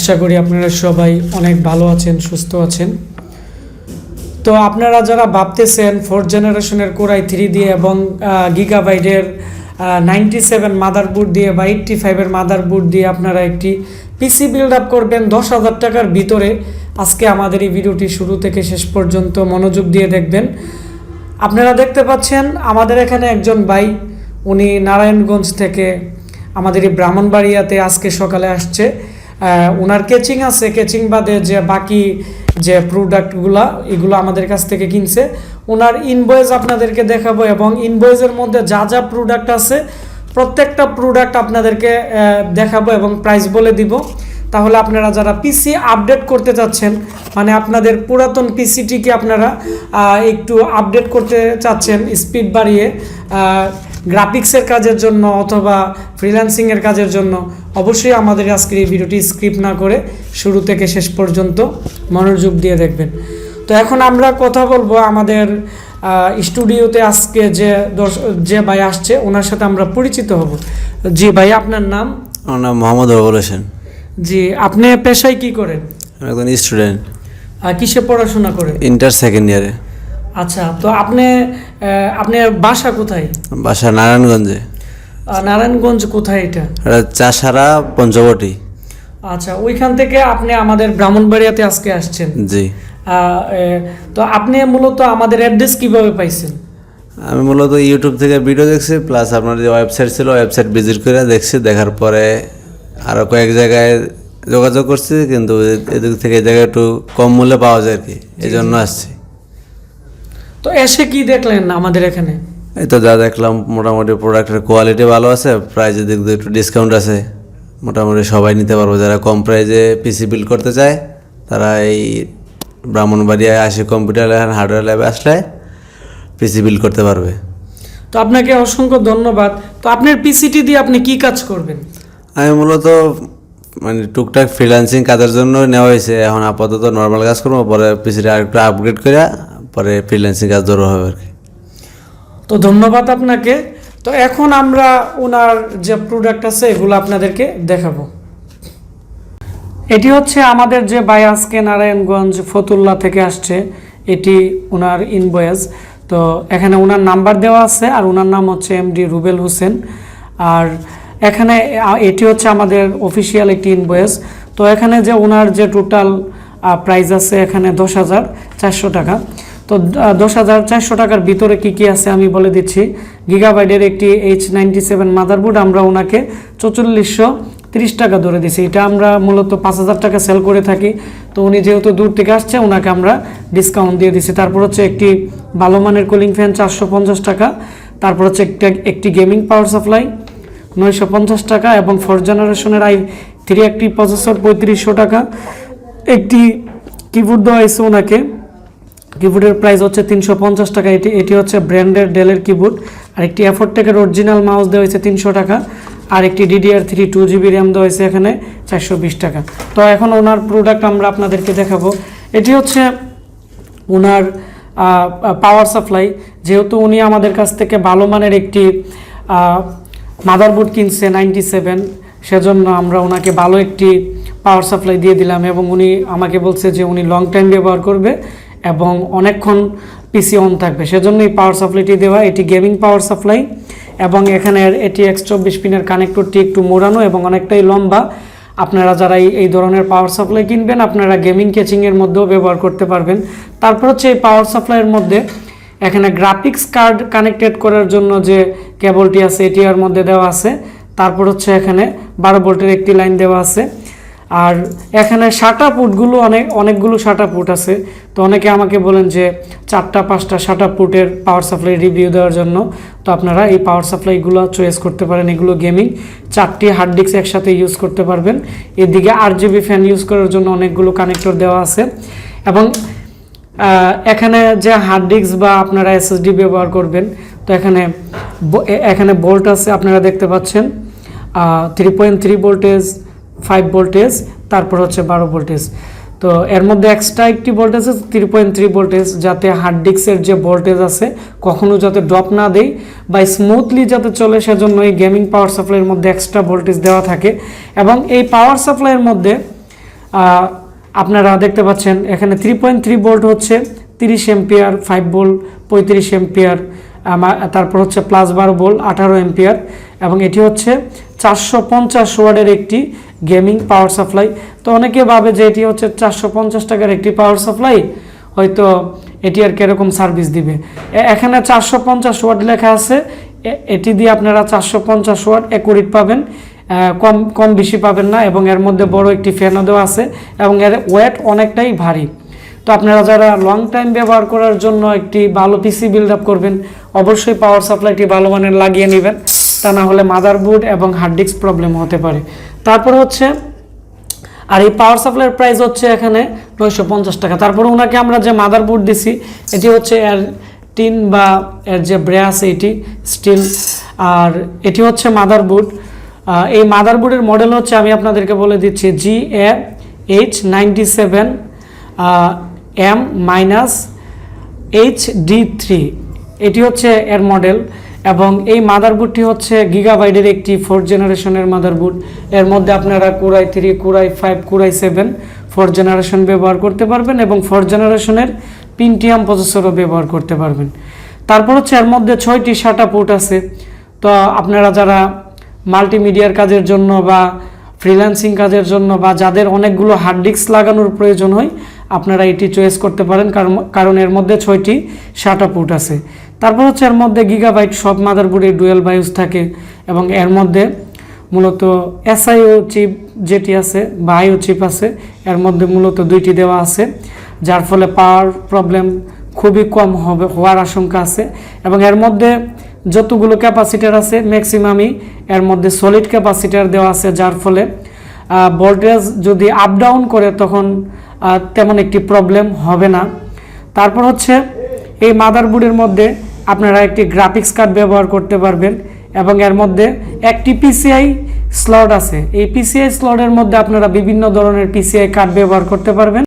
আশা করি আপনারা সবাই অনেক ভালো আছেন, সুস্থ আছেন। তো আপনারা যারা ভাবতেছেন 4th জেনারেশনের Core i3 দিয়ে এবং গিগাবাইটের 97 মাদারবোর্ড দিয়ে বা 85 এর মাদারবোর্ড দিয়ে আপনারা একটি পিসি বিল্ড আপ করবেন 10,000 টাকার ভিতরে, আজকে আমাদের এই ভিডিওটি শুরু থেকে শেষ পর্যন্ত মনোযোগ দিয়ে দেখবেন। আপনারা দেখতে পাচ্ছেন আমাদের এখানে একজন ভাই, উনি নারায়ণগঞ্জ থেকে আমাদের এই ব্রাহ্মণবাড়িয়াতে আজকে সকালে আসছে। ওনার কেচিং আছে, কেচিং বাদে যে বাকি যে প্রোডাক্টগুলো এগুলো আমাদের কাছ থেকে কিনছে। ওনার ইনভয়েস আপনাদেরকে দেখাবো এবং ইনভয়েসের মধ্যে যা যা প্রোডাক্ট আছে প্রত্যেকটা প্রোডাক্ট আপনাদেরকে দেখাবো এবং প্রাইস বলে দিব। তাহলে আপনারা যারা পিসি আপডেট করতে চাচ্ছেন, মানে আপনাদের পুরাতন পিসিটিকে আপনারা একটু আপডেট করতে চাচ্ছেন স্পিড বাড়িয়ে গ্রাফিক্সের কাজের জন্য অথবা ফ্রিল্যান্সিংয়ের কাজের জন্য, অবশ্যই আমাদের আজকের এই ভিডিওটি স্কিপ না করে শুরু থেকে শেষ পর্যন্ত মনোযোগ দিয়ে দেখবেন। তো এখন আমরা কথা বলবো আমাদের স্টুডিওতে আজকে যে ভাই আসছে ওনার সাথে আমরা পরিচিত হব। জি ভাই, আপনার নাম? আমার নাম মোহাম্মদ রবুল হোসেন। জি, আপনি পেশায় কি করেন? আমি একজন স্টুডেন্ট। কিসে পড়াশোনা করেন? ইন্টার সেকেন্ড ইয়ারে। আচ্ছা, তো আপনার বাসা কোথায়? বাসা নারায়ণগঞ্জে। নারায়ণগঞ্জ কোথায় এটা? চাষারা পঞ্চবটি। আচ্ছা, ওইখান থেকে আপনি আমাদের ব্রাহ্মণবাড়িয়াতে আজকে আসছেন? জি। তো আপনি মূলত আমাদের অ্যাড্রেস কিভাবে পাইছেন? আমি মূলত ইউটিউব থেকে ভিডিও দেখছি, প্লাস আপনার যে ওয়েবসাইট ছিল ওয়েবসাইট ভিজিট করে দেখছি, দেখার পরে আরও কয়েক জায়গায় যোগাযোগ করছি, কিন্তু এদিক থেকে এই জায়গায় একটু কম মূল্যে পাওয়া যায় আর কি, এই জন্য আসছি। তো এসে কি দেখলেন আমাদের এখানে? এই তো যা দেখলাম, মোটামুটি প্রোডাক্টের কোয়ালিটি ভালো আছে, প্রাইসের দিক দিয়ে একটু ডিসকাউন্ট আছে, মোটামুটি সবাই নিতে পারবো। যারা কম প্রাইসে পিসি বিল্ড করতে চায় তারা এই ব্রাহ্মণবাড়িয়ায় আসে কম্পিউটার ল্যাব হার্ডওয়্যার ল্যাবে আসলে পিসি বিল্ড করতে পারবে। তো আপনাকে অসংখ্য ধন্যবাদ। তো আপনার পিসিটি দিয়ে আপনি কি কাজ করবেন? আমি মূলত মানে টুকটাক ফ্রিল্যান্সিং কাজের জন্য নেওয়া হয়েছে, এখন আপাতত নর্মাল কাজ করবো, পরে পিসিটা আরেকটু আপগ্রেড করে পরে ফ্রিল্যান্সিং কাজ ধরো হবে আর কি। তো ধন্যবাদ আপনাকে। তো এখন আমরা ওনার যে প্রোডাক্ট আছে এগুলো আপনাদেরকে দেখাবো। এটি হচ্ছে আমাদের যে ভাই আজকে নারায়ণগঞ্জ ফতুল্লা থেকে আসছে, এটি ওনার ইনভয়েস। তো এখানে ওনার নাম্বার দেওয়া আছে আর ওনার নাম হচ্ছে এমডি রুবেল হোসেন। আর এখানে এটি হচ্ছে আমাদের অফিসিয়াল একটি ইনভয়েস। তো এখানে যে ওনার যে টোটাল প্রাইস আছে এখানে 10,400 টাকা। তো 10,400 টাকার ভিতরে কি কি আছে আমি বলে দিচ্ছি। গিগাবাইটের একটি H97 মাদারবোর্ড আমরা ওনাকে 4430 টাকা ধরে দিছি। এটা আমরা মূলত 5,000 টাকা সেল করে থাকি। তো উনি যেহেতু দূর থেকে আসছে ওনাকে আমরা ডিসকাউন্ট দিয়ে দিছি। তারপর হচ্ছে একটি ভালো মানের কুলিং ফ্যান 450 টাকা। তারপর হচ্ছে একটি গেমিং পাওয়ার সাপ্লাই 950 টাকা এবং 4th জেনারেশনের i3 একটি প্রসেসর 3500 টাকা। একটি কিবোর্ড দেওয়া হয়েছে ওনাকে, কিবোর্ডের প্রাইস হচ্ছে 350 টাকা। এটি হচ্ছে ব্র্যান্ডের ডেলের কিবোর্ড। আর একটি অ্যাফোর্টেকের অরিজিনাল মাউস দেওয়া হয়েছে 300 টাকা। আর একটি DDR3 2GB র্যাম দেওয়া হয়েছে এখানে 420 টাকা। তো এখন ওনার প্রোডাক্ট আমরা আপনাদেরকে দেখাবো। এটি হচ্ছে ওনার পাওয়ার সাপ্লাই। যেহেতু উনি আমাদের কাছ থেকে ভালো মানের একটি মাদারবোর্ড কিনছে 97, সেজন্য আমরা ওনাকে ভালো একটি পাওয়ার সাপ্লাই দিয়ে দিলাম এবং উনি আমাকে বলছে যে উনি লং টাইম ব্যবহার করবে এবং অনেকক্ষণ পিসি অন থাকবে, সেজন্য এই পাওয়ার সাপ্লাইটি দেওয়া। এটি গেমিং পাওয়ার সাপ্লাই এবং এখানে এটি X24 পিনের কানেক্টরটি একটু মোড়ানো এবং অনেকটাই লম্বা। আপনারা যারা এই ধরনের পাওয়ার সাপ্লাই কিনবেন আপনারা গেমিং কেচিংয়ের মধ্যেও ব্যবহার করতে পারবেন। তারপর হচ্ছে এই পাওয়ার সাপ্লাইয়ের মধ্যে এখানে গ্রাফিক্স কার্ড কানেক্টেড করার জন্য যে কেবলটি আছে এটি এর মধ্যে দেওয়া আছে। তারপর হচ্ছে এখানে 12 ভোল্টের একটি লাইন দেওয়া আছে। আর এখানে শাটা পুটগুলো অনেকগুলো শাটা পুট আছে। তো অনেকে আমাকে বলেন যে 4টা-5টা শাটা পুটের পাওয়ার সাপ্লাই রিভিউ দেওয়ার জন্য। তো আপনারা এই পাওয়ার সাপ্লাইগুলো চয়েস করতে পারেন। এগুলো গেমিং 4টি হার্ড ডিস্ক একসাথে ইউজ করতে পারবেন। এদিকে RGB ফ্যান ইউজ করার জন্য অনেকগুলো কানেক্টর দেওয়া আছে এবং এখানে যে হার্ড ডিস্ক বা আপনারা SSD ব্যবহার করবেন, তো এখানে ভোল্ট আছে আপনারা দেখতে পাচ্ছেন 3.3 ভোল্টেজ, 5 ভোল্টেজ, তারপর হচ্ছে 12 ভোল্টেজ। তো এর মধ্যে এক্সট্রা একটি ভোল্টেজ আছে 3.3 ভোল্টেজ, যাতে হার্ড ডিস্কের যে ভোল্টেজ আছে কখনো যাতে ড্রপ না দেয় বা স্মুথলি যাতে চলে, সেজন্য এই গেমিং পাওয়ার সাপ্লাইয়ের মধ্যে এক্সট্রা ভোল্টেজ দেওয়া থাকে। এবং এই পাওয়ার সাপ্লাইয়ের মধ্যে আপনারা দেখতে পাচ্ছেন এখানে 3.3 ভোল্ট হচ্ছে 30 এম্পিয়ার, 5 ভোল্ট 35 এম্পিয়ার, তারপর হচ্ছে প্লাস 12 ভোল্ট 18 এম্পিয়ার, এবং এটি হচ্ছে 450 ওয়াটের একটি গেমিং পাওয়ার সাপ্লাই। তো অনেকে ভাবে যে এটি হচ্ছে 450 টাকার একটি পাওয়ার সাপ্লাই, হয়তো এটি আর কিরকম সার্ভিস দিবে। এখানে 450 ওয়াট লেখা আছে, এটি দিয়ে আপনারা 450 ওয়াট অ্যাকুরেট পাবেন, কম বেশি পাবেন না, এবং এর মধ্যে বড় একটি ফ্যানও দেওয়া আছে এবং এর ওয়েট অনেকটাই ভারী। তো আপনারা যারা লং টাইম ব্যবহার করার জন্য একটি ভালো পিসি বিল্ড আপ করবেন, অবশ্যই পাওয়ার সাপ্লাইটি ভালো মানের লাগিয়ে নেবেন, তা না হলে মাদারবোর্ড এবং হার্ড ডিস্ক প্রবলেম হতে পারে। তারপর হচ্ছে আর এই পাওয়ার সাপ্লাইয়ের প্রাইস হচ্ছে এখানে 950 টাকা। তারপর ওনাকে আমরা যে মাদারবোর্ড দিছি এটি হচ্ছে এর টিন বা এর যে ব্রাশ এটি স্টিল, আর এটি হচ্ছে মাদারবোর্ড। এই মাদারবোর্ডের মডেল হচ্ছে আমি আপনাদেরকে বলে দিচ্ছি GAH97 M-HD3, এটি হচ্ছে এর মডেল। এবং এই মাদারবোর্ডটি হচ্ছে গিগাবাইটের একটি 4th জেনারেশনের মাদারবোর্ড। এর মধ্যে আপনারা core i 3, core i 5, core i 7 4th generation ব্যবহার করতে পারবেন এবং 4th জেনারেশনের পেন্টিয়াম প্রসেসরও ব্যবহার করতে পারবেন। তারপর হচ্ছে এর মধ্যে 6টি SATA পোর্ট আছে। তো আপনারা যারা মাল্টিমিডিয়ার কাজের জন্য বা ফ্রিল্যান্সিং কাজের জন্য বা যাদের অনেকগুলো হার্ড ডিস্ক লাগানোর প্রয়োজন হয়, আপনারা এটি চয়েস করতে পারেন, কারণ এর মধ্যে 6টি SATA পোর্ট আছে। তারপর হচ্ছে এর মধ্যে গিগাবাইট সব মাদারবোর্ডে ডুয়েল বায়োস থাকে এবং এর মধ্যে মূলত SIO চিপ যেটি আছে বা IO চিপ আছে, এর মধ্যে মূলত 2টি দেওয়া আছে, যার ফলে পাওয়ার প্রবলেম খুবই কম হওয়ার আশঙ্কা আছে। এবং এর মধ্যে যতগুলো ক্যাপাসিটার আছে ম্যাক্সিমামই এর মধ্যে সলিড ক্যাপাসিটার দেওয়া আছে, যার ফলে ভোল্টেজ যদি আপ ডাউন করে তখন তেমন একটি প্রবলেম হবে না। তারপর হচ্ছে এই মাদারবোর্ডের মধ্যে আপনারা একটি গ্রাফিক্স কার্ড ব্যবহার করতে পারবেন এবং এর মধ্যে একটি PCI স্লট আছে। এই PCI স্লটের মধ্যে আপনারা বিভিন্ন ধরনের PCI কার্ড ব্যবহার করতে পারবেন।